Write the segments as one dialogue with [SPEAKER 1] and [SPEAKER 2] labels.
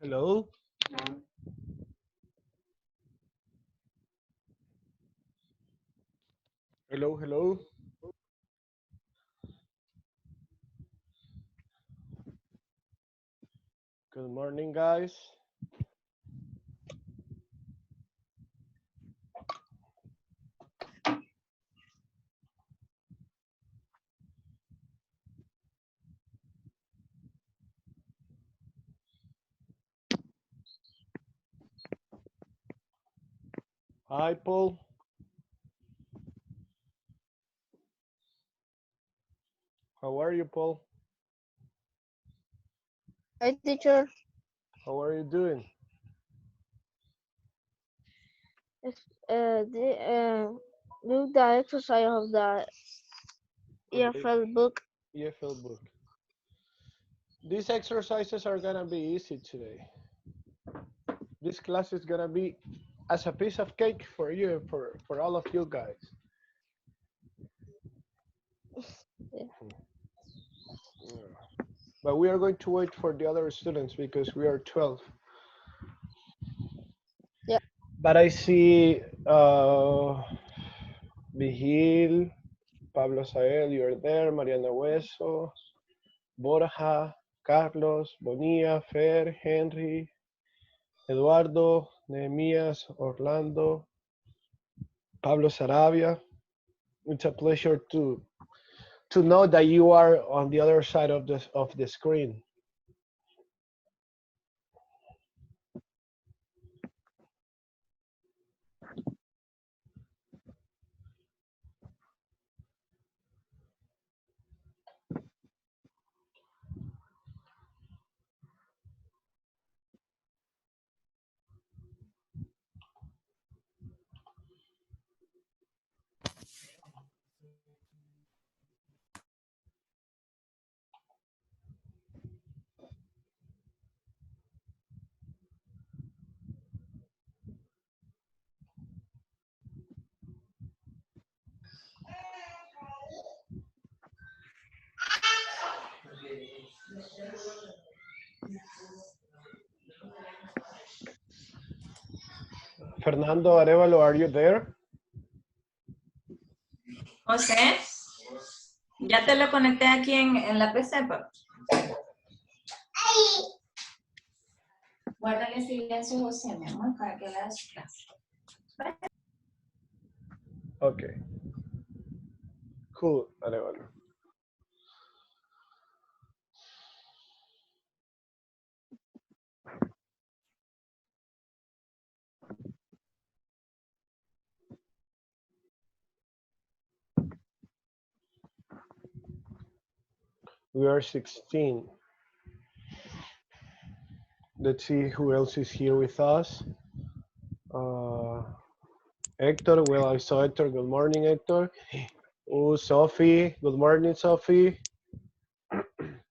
[SPEAKER 1] Hello. Hello, hello. Good morning, guys. Hi, Paul. How are you, Paul?
[SPEAKER 2] Hi, teacher.
[SPEAKER 1] How are you doing?
[SPEAKER 2] The, do the exercise of the
[SPEAKER 1] Of the
[SPEAKER 2] EFL book.
[SPEAKER 1] EFL book. These exercises are gonna be easy today. This class is gonna be as a piece of cake for you, for all of you guys.
[SPEAKER 2] Yeah.
[SPEAKER 1] Yeah. But we are going to wait for the other students because we are 12.
[SPEAKER 2] Yeah.
[SPEAKER 1] But I see Vigil, Pablo Sael, you're there, Mariana Hueso, Borja, Carlos, Bonilla, Fer, Henry, Eduardo, Nehemías, Orlando, Pablo Sarabia. It's a pleasure to know that you are on the other side of the screen. Fernando Arevalo, are you there?
[SPEAKER 3] José, ya te lo conecté aquí en la PC. Guárdale silencio, José, mi amor, para que haga su clase.
[SPEAKER 1] Okay, cool, Arevalo. We are 16. Let's see who else is here with us. Hector, well, I saw Hector. Good morning, Hector. Oh, Sophie. Good morning, Sophie.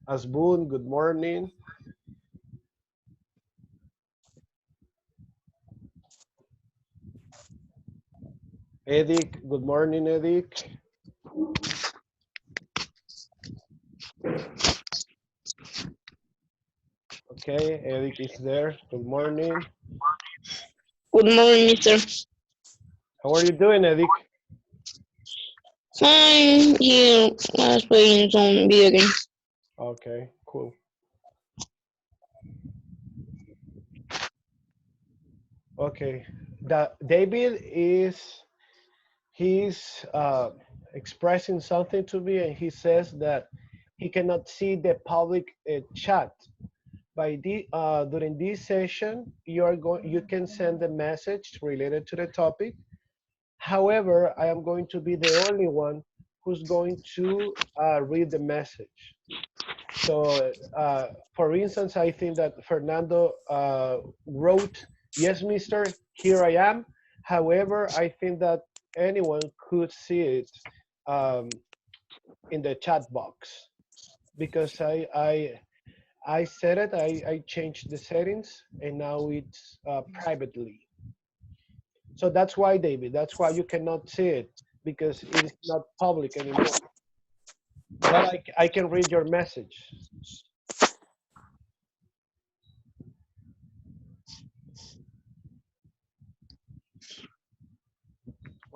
[SPEAKER 1] Asbun, good morning. Edik, good morning, Edik. Okay, Edik is there. Good morning.
[SPEAKER 2] Good morning, mister.
[SPEAKER 1] How are you doing, Edik?
[SPEAKER 2] Fine. Here, I was playing some video games.
[SPEAKER 1] Okay, cool. Okay, David he's expressing something to me, and he says that he cannot see the public chat. During this session, you can send a message related to the topic. However, I am going to be the only one who's going to read the message. So, for instance, I think that Fernando wrote, "Yes, Mister, here I am." However, I think that anyone could see it um, in the chat box because I set it. I changed the settings, and now it's privately. So that's why, David. That's why you cannot see it because it is not public anymore. But I can read your message.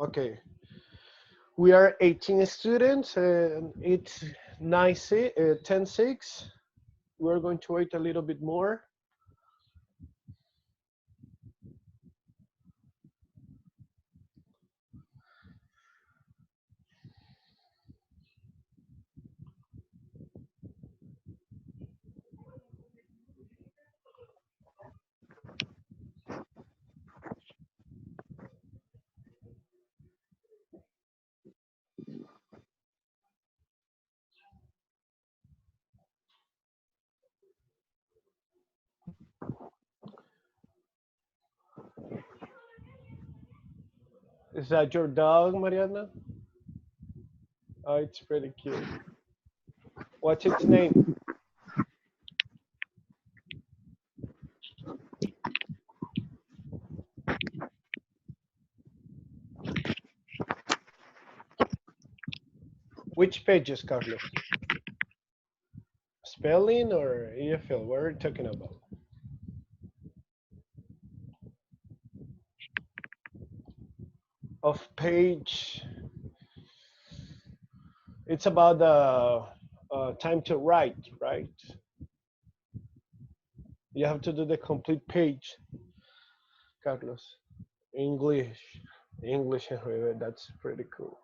[SPEAKER 1] Okay, we are 18 students and it's 10:06. We're going to wait a little bit more. Is that your dog, Mariana? Oh, it's pretty cute. What's its name? Which pages, Carlos? Spelling or EFL? What are you talking about? Of page, it's about the time to write, right? You have to do the complete page, Carlos. English, English and River, that's pretty cool.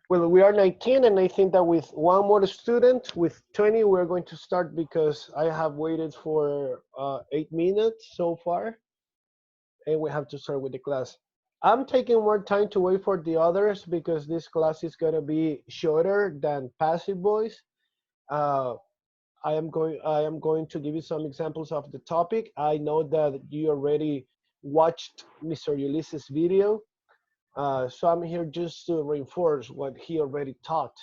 [SPEAKER 1] Well, we are 19, and I think that with one more student, with 20, we're going to start because I have waited for 8 minutes so far, and we have to start with the class. I'm taking more time to wait for the others because this class is gonna be shorter than passive voice. Uh, I am going to give you some examples of the topic. I know that you already watched Mr. Ulysses' video, so I'm here just to reinforce what he already taught.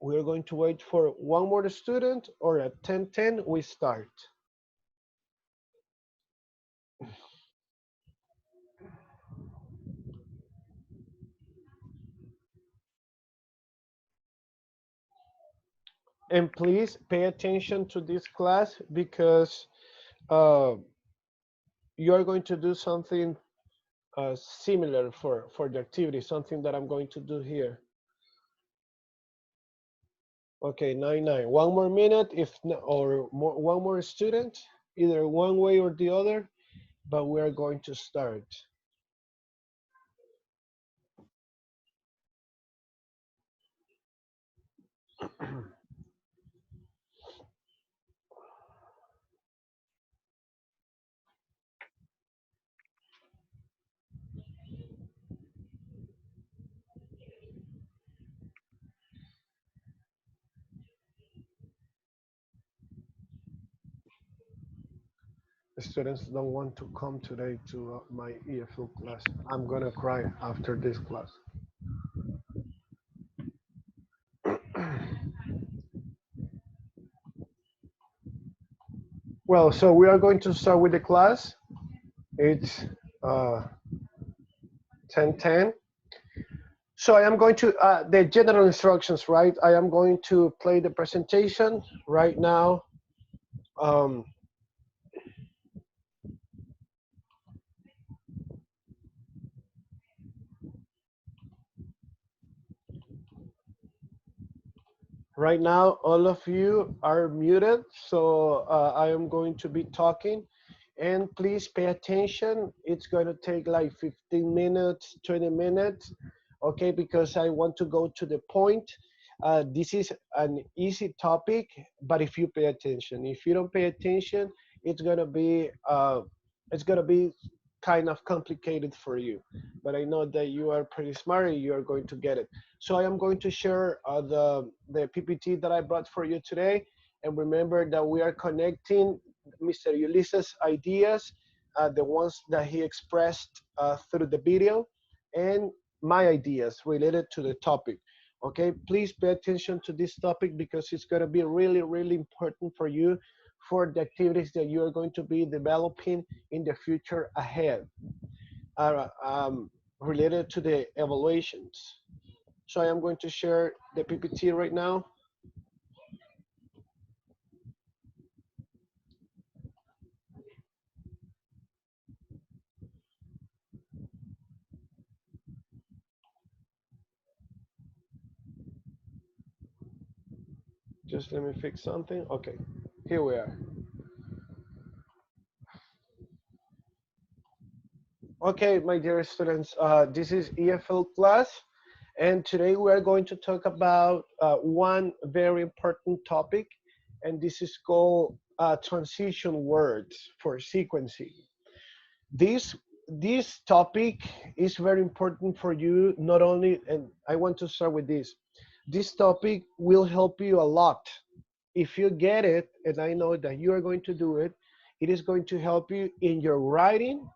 [SPEAKER 1] We're going to wait for one more student, or at 10:10 we start. And please pay attention to this class because uh, you are going to do something similar for the activity, something that I'm going to do here. Okay, 9:09. One more minute, if no, or more, one more student, either one way or the other, but we are going to start. The students don't want to come today to my EFL class. I'm gonna cry after this class. Well, so we are going to start with the class. It's uh, 10:10. So I am going to, the general instructions, right? I am going to play the presentation right now. Um, right now, all of you are muted, so I am going to be talking. And please pay attention. It's going to take like 15 minutes, 20 minutes, okay? Because I want to go to the point. This is an easy topic, but if you pay attention, if you don't pay attention, it's it's gonna be kind of complicated for you. But I know that you are pretty smart and you are going to get it. So I am going to share the PPT that I brought for you today. And remember that we are connecting Mr. Ulysses' ideas, the ones that he expressed through the video, and my ideas related to the topic. Okay, please pay attention to this topic because it's going to be really, really important for you for the activities that you are going to be developing in the future ahead, uh, um, related to the evaluations. So I am going to share the PPT right now. Just let me fix something. Okay, here we are. Okay, my dear students, this is EFL class, and today we are going to talk about one very important topic, and this is called transition words for sequencing. This this topic is very important for you, not only, and I want to start with this. This topic will help you a lot. If you get it, and I know that you are going to do it, it is going to help you in your writing,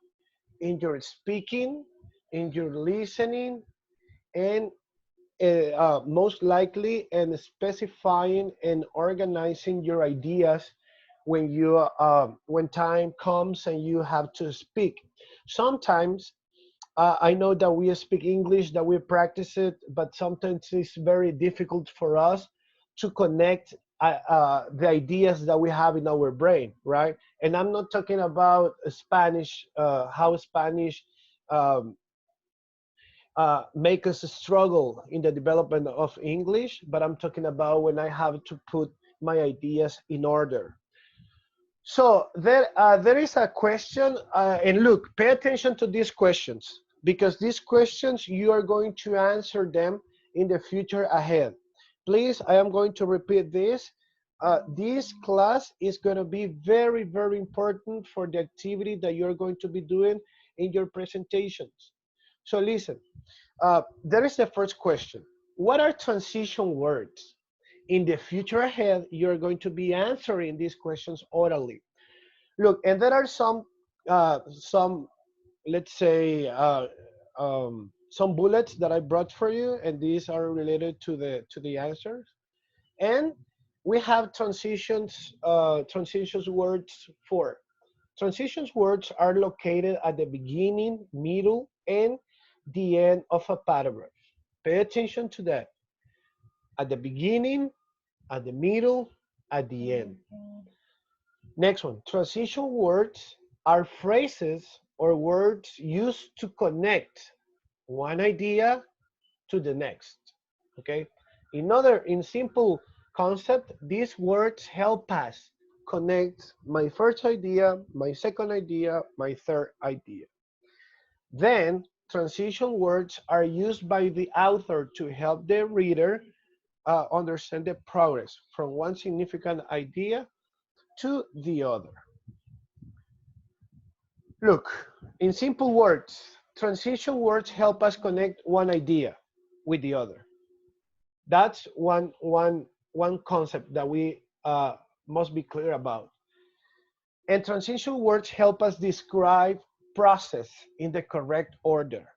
[SPEAKER 1] in your speaking, in your listening, and most likely in specifying and organizing your ideas when time comes and you have to speak. Sometimes I know that we speak English, that we practice it, but sometimes it's very difficult for us to connect the ideas that we have in our brain, right? And I'm not talking about Spanish, how Spanish um, make us struggle in the development of English, but I'm talking about when I have to put my ideas in order. So there is a question, and look, pay attention to these questions because these questions you are going to answer them in the future ahead. Please, I am going to repeat this. This class is going to be very, very important for the activity that you're going to be doing in your presentations. So listen, there is the first question. What are transition words? In the future ahead, you're going to be answering these questions orally. Look, and there are some, let's say, some bullets that I brought for you, and these are related to the answers. And we have transitions words for. Transitions words are located at the beginning, middle, and the end of a paragraph. Pay attention to that. At the beginning, at the middle, at the end. Next one, transition words are phrases or words used to connect one idea to the next. Okay. In simple concept, these words help us connect my first idea, my second idea, my third idea. Then transition words are used by the author to help the reader understand the progress from one significant idea to the other. Look, in simple words, transition words help us connect one idea with the other. That's one concept that we must be clear about. And transition words help us describe process in the correct order.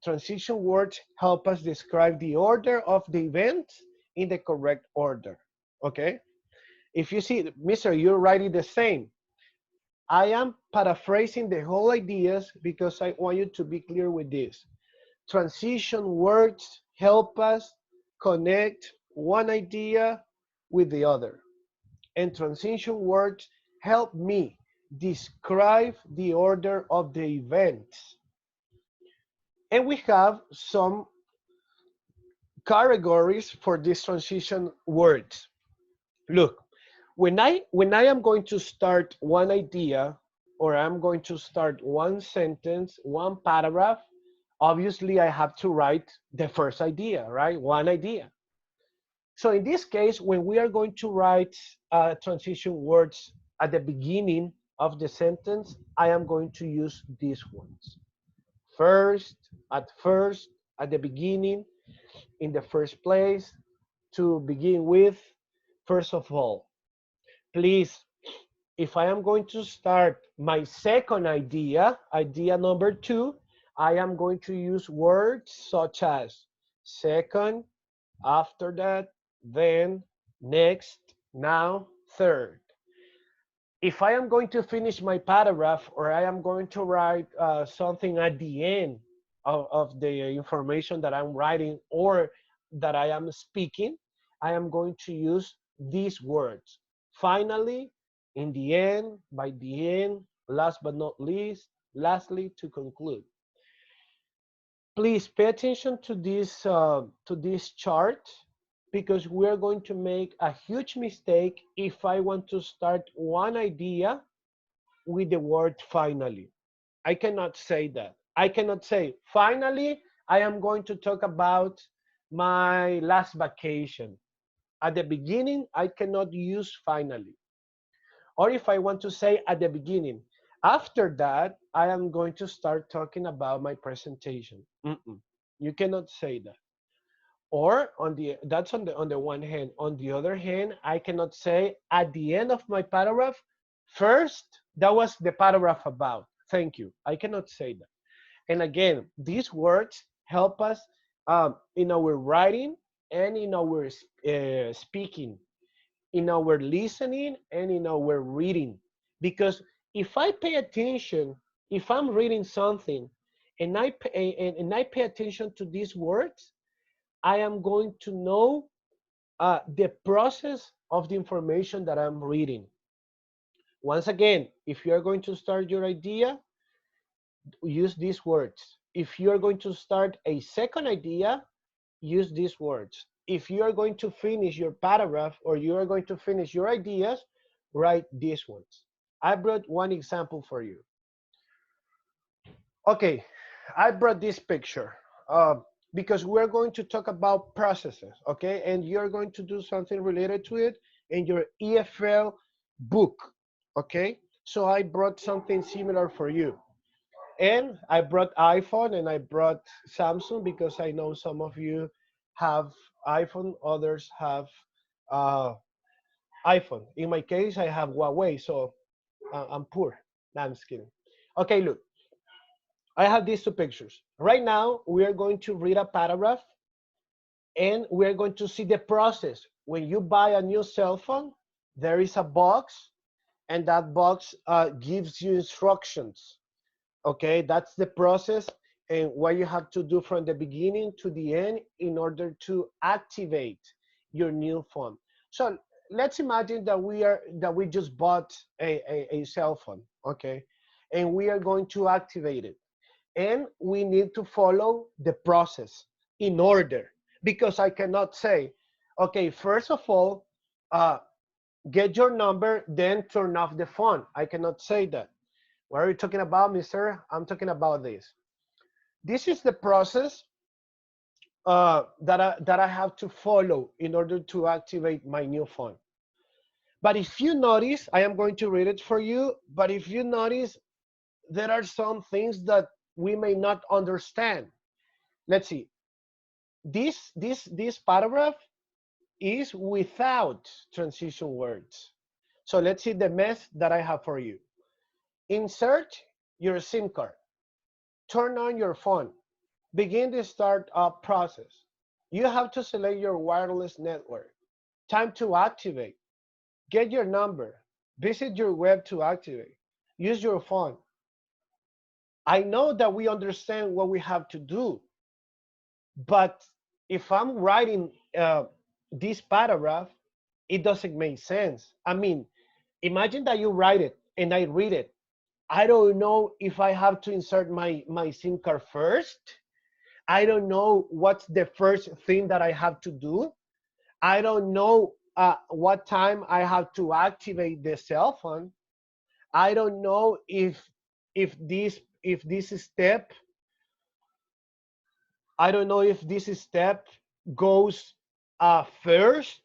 [SPEAKER 1] Transition words help us describe the order of the events in the correct order. Okay? If you see, Mister, you're writing the same. I am paraphrasing the whole ideas because I want you to be clear with this. Transition words help us connect one idea with the other. And transition words help me describe the order of the events. And we have some categories for these transition words. Look, when I am going to start one idea or I'm going to start one sentence, one paragraph, obviously I have to write the first idea, right? One idea. So in this case, when we are going to write transition words at the beginning of the sentence, I am going to use these ones. First, first, at the beginning, in the first place, to begin with, first of all. Please, if I am going to start my second idea, idea number two, I am going to use words such as second, after that, then, next, now, third. If I am going to finish my paragraph or I am going to write something at the end of the information that I'm writing or that I am speaking, I am going to use these words. Finally, in the end, by the end, last but not least, lastly, to conclude. Please pay attention to this chart because we're going to make a huge mistake if I want to start one idea with the word finally. I cannot say that. I cannot say, finally, I am going to talk about my last vacation. At the beginning, I cannot use finally. Or if I want to say at the beginning, after that, I am going to start talking about my presentation. Mm-mm. You cannot say that. Or on the that's on the one hand. On the other hand, I cannot say at the end of my paragraph, first, that was the paragraph about. Thank you. I cannot say that. And again, these words help us in our writing and in our speaking, in our listening and in our reading. Because if I pay attention, if I'm reading something and I pay attention to these words, I am going to know the process of the information that I'm reading. Once again, if you're going to start your idea, use these words. If you're going to start a second idea, use these words. If you are going to finish your paragraph or you are going to finish your ideas, write these ones. I brought one example for you. Okay, I brought this picture because we're going to talk about processes, okay? And you're going to do something related to it in your EFL book, okay? So I brought something similar for you. And I brought iPhone and I brought Samsung because I know some of you have iPhone, others have uh, iPhone. In my case, I have Huawei, so I'm poor. No, I'm just kidding. Okay, look, I have these two pictures. Right now, we are going to read a paragraph and we're going to see the process. When you buy a new cell phone, there is a box and that box gives you instructions. Okay, that's the process and what you have to do from the beginning to the end in order to activate your new phone. So let's imagine that we just bought a cell phone, okay, and we are going to activate it, and we need to follow the process in order, because I cannot say, okay, first of all, uh, get your number, then turn off the phone. I cannot say that. What are you talking about, mister? I'm talking about this. This is the process that I have to follow in order to activate my new phone. But if you notice, I am going to read it for you, but if you notice, there are some things that we may not understand. Let's see. This paragraph is without transition words. So let's see the mess that I have for you. Insert your SIM card. Turn on your phone. Begin the startup process. You have to select your wireless network. Time to activate. Get your number. Visit your web to activate. Use your phone. I know that we understand what we have to do, but if I'm writing this paragraph, it doesn't make sense. I mean, imagine that you write it and I read it. I don't know if I have to insert my SIM card first. I don't know what's the first thing that I have to do. I don't know what time I have to activate the cell phone. I don't know if this step, I don't know if this step goes first.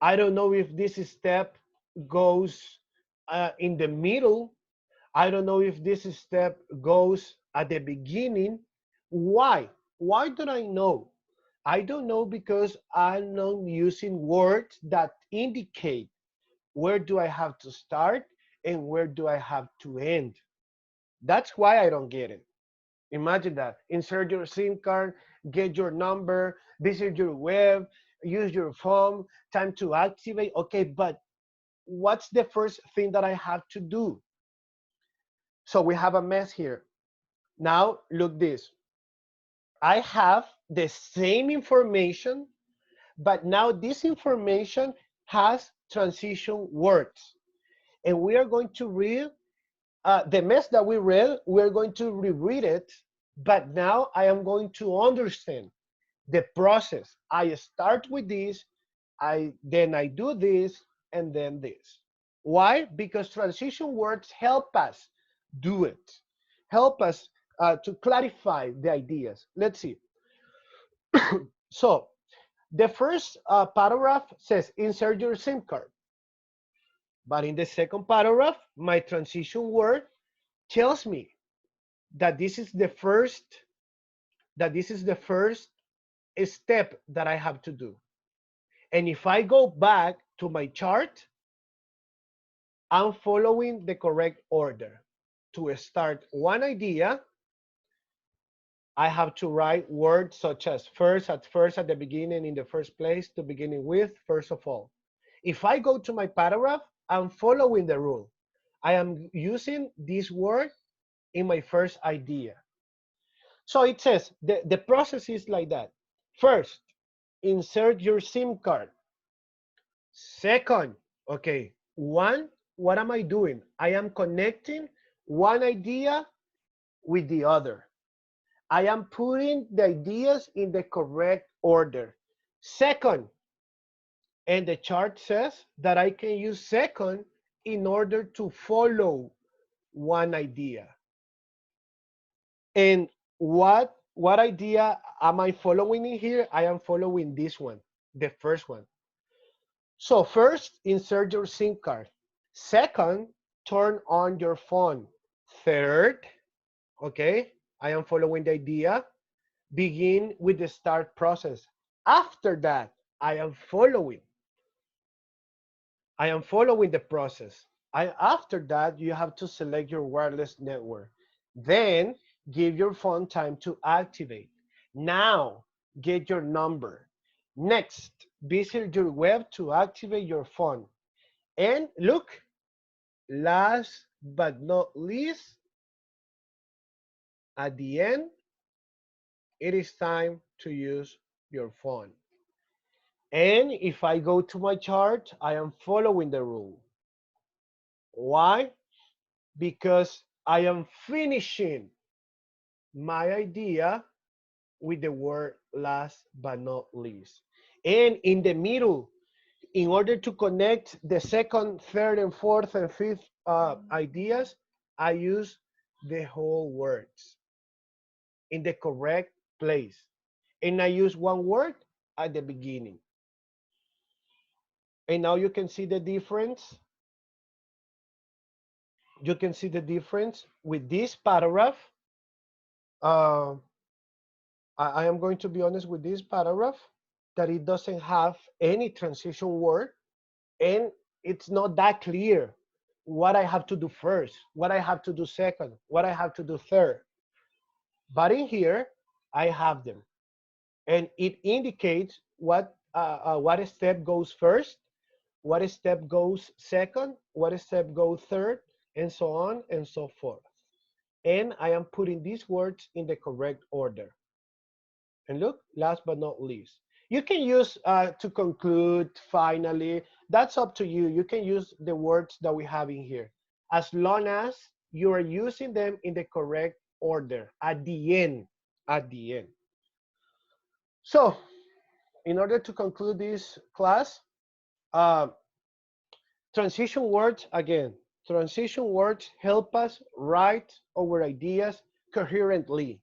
[SPEAKER 1] I don't know if this step goes in the middle. I don't know if this step goes at the beginning. Why? Why don't I know? I don't know because I'm not using words that indicate where do I have to start and where do I have to end. That's why I don't get it. Imagine that. Insert your SIM card, get your number, visit your web, use your phone, time to activate. Okay, but what's the first thing that I have to do? So we have a mess here. Now, look this. I have the same information, but now this information has transition words. And we are going to read the mess that we read, we're going to reread it, but now I am going to understand The process. I start with this, then I do this, and then this. Why? Because transition words help us do it, help us to clarify the ideas. Let's see. So the first paragraph says insert your SIM card. But in the second paragraph, my transition word tells me that this is the first step that I have to do. And if I go back to my chart, I'm following the correct order. To start one idea, I have to write words such as first, at the beginning, in the first place, to beginning with, first of all. If I go to my paragraph, I'm following the rule. I am using this word in my first idea. So it says the process is like that. First, insert your SIM card. Second, okay, one, what am I doing? I am connecting one idea with the other. I am putting the ideas in the correct order. Second, and the chart says that I can use second in order to follow one idea. And what idea am I following in here? I am following this one, the first one. So first, insert your SIM card. Second, turn on your phone. Third, okay, I am following the idea. Begin with the start process. After that, I am following. I am following the process. After that, you have to select your wireless network. Then give your phone time to activate. Now, get your number. Next, visit your web to activate your phone. And look, last but not least, at the end, it is time to use your phone. And if I go to my chart, I am following the rule. Why? Because I am finishing my idea with the word last but not least. And in the middle, in order to connect the second, third, and fourth and fifth ideas, I use the whole words in the correct place. And I use one word at the beginning. And now you can see the difference. You can see the difference with this paragraph. Uh, I am going to be honest with this paragraph that it doesn't have any transition word and it's not that clear what I have to do first, what I have to do second, what I have to do third. But in here, I have them. And it indicates what step goes first, what step goes second, what step goes third, and so on and so forth. And I am putting these words in the correct order. And look, last but not least, you can use to conclude, finally, that's up to you. You can use the words that we have in here, as long as you are using them in the correct order at the end, at the end. So in order to conclude this class, uh, transition words, again, transition words help us write our ideas coherently.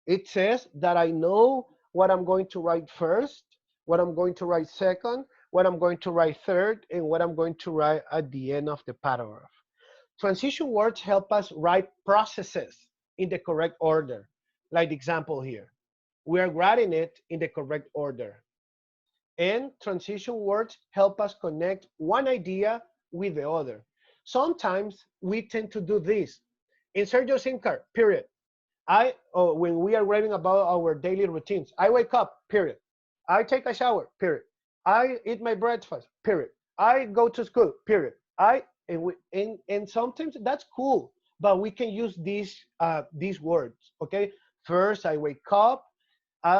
[SPEAKER 1] It says that I know what I'm going to write first, what I'm going to write second, what I'm going to write third, and what I'm going to write at the end of the paragraph. Transition words help us write processes in the correct order, like the example here. We are writing it in the correct order. And transition words help us connect one idea with the other. Sometimes we tend to do this. Insert your SIM card, period. When we are writing about our daily routines, I wake up, period. I take a shower, period. I eat my breakfast, period. I go to school, period. And sometimes that's cool, but we can use these words, okay? First, I wake up.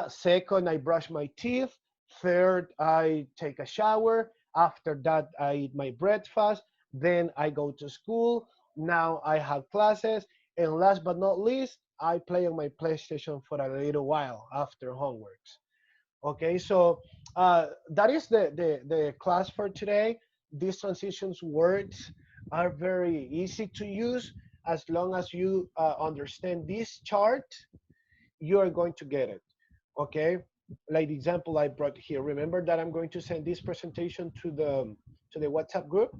[SPEAKER 1] Second, I brush my teeth. Third, I take a shower. After that, I eat my breakfast. Then I go to school. Now I have classes. And last but not least, I play on my PlayStation for a little while after homeworks. Okay, so that is the class for today. These transitions words are very easy to use as long as you understand this chart, you are going to get it. Okay, like the example I brought here. Remember that I'm going to send this presentation to the WhatsApp group,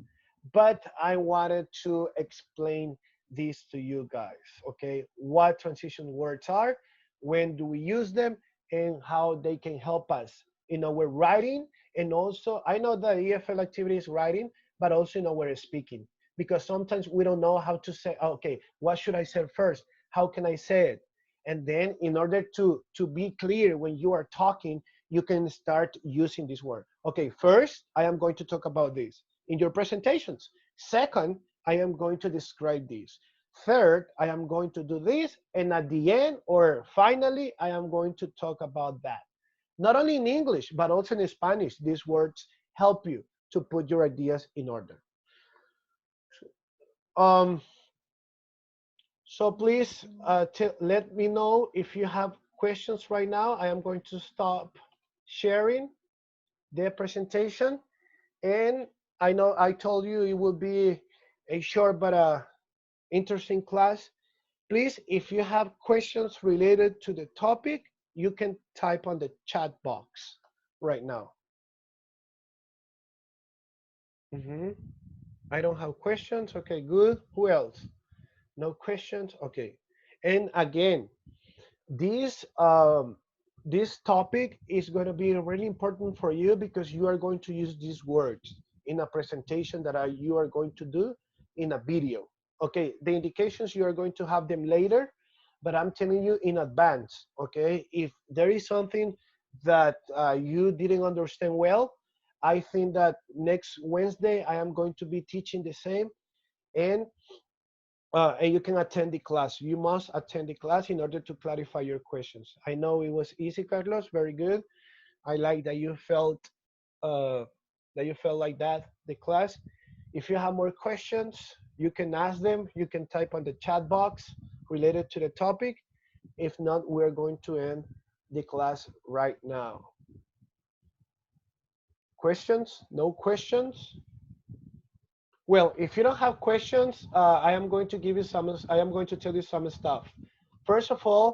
[SPEAKER 1] but I wanted to explain this to you guys. Okay, what transition words are, when do we use them, and how they can help us in our writing, and also I know that EFL activity is writing, but also in our speaking, because sometimes we don't know how to say. Okay, what should I say first? How can I say it? And then in order to be clear when you are talking, you can start using this word. Okay, first I am going to talk about this in your presentations. Second, I am going to describe this. Third, I am going to do this, and at the end or finally I am going to talk about that. Not only in English but also in Spanish, these words help you to put your ideas in order. um So please let me know if you have questions right now. I am going to stop sharing the presentation. And I know I told you it will be a short but interesting class. Please, if you have questions related to the topic, you can type on the chat box right now. Mhm. I don't have questions. Okay, good. Who else? No questions? Okay. And again, this this topic is going to be really important for you because you are going to use these words in a presentation that you are going to do in a video. Okay, the indications you are going to have them later, but I'm telling you in advance. Okay, if there is something that you didn't understand well, I think that next Wednesday I am going to be teaching the same, and and you can attend the class. You must attend the class in order to clarify your questions. I know it was easy, Carlos. Very good. I like uh, that you felt like that the class. If you have more questions, you can ask them. You can type on the chat box related to the topic. If not, we're going to end the class right now. Questions? No questions? Well, if you don't have questions, I am going to give you some. I am going to tell you some stuff. First of all,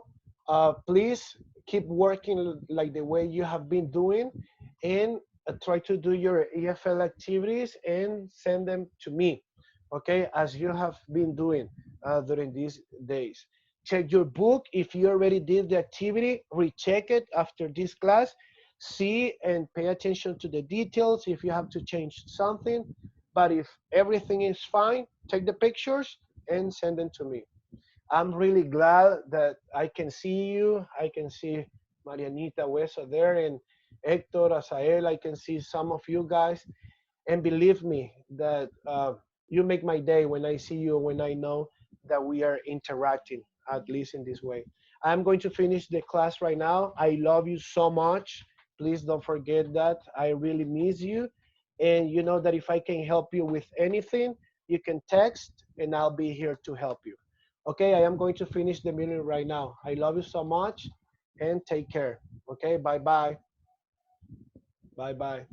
[SPEAKER 1] please keep working like the way you have been doing, and try to do your EFL activities and send them to me. Okay, as you have been doing during these days. Check your book. If you already did the activity, recheck it after this class. See and pay attention to the details if you have to change something, but if everything is fine, take the pictures and send them to me. I'm really glad that I can see you. I can see Marianita Hueso there, and Hector, Asael. I can see some of you guys. And believe me that you make my day when I see you, when I know that we are interacting, at least in this way. I'm going to finish the class right now. I love you so much. Please don't forget that. I really miss you. And you know that if I can help you with anything, you can text and I'll be here to help you. Okay, I am going to finish the meeting right now. I love you so much and take care. Okay, bye bye. Bye bye.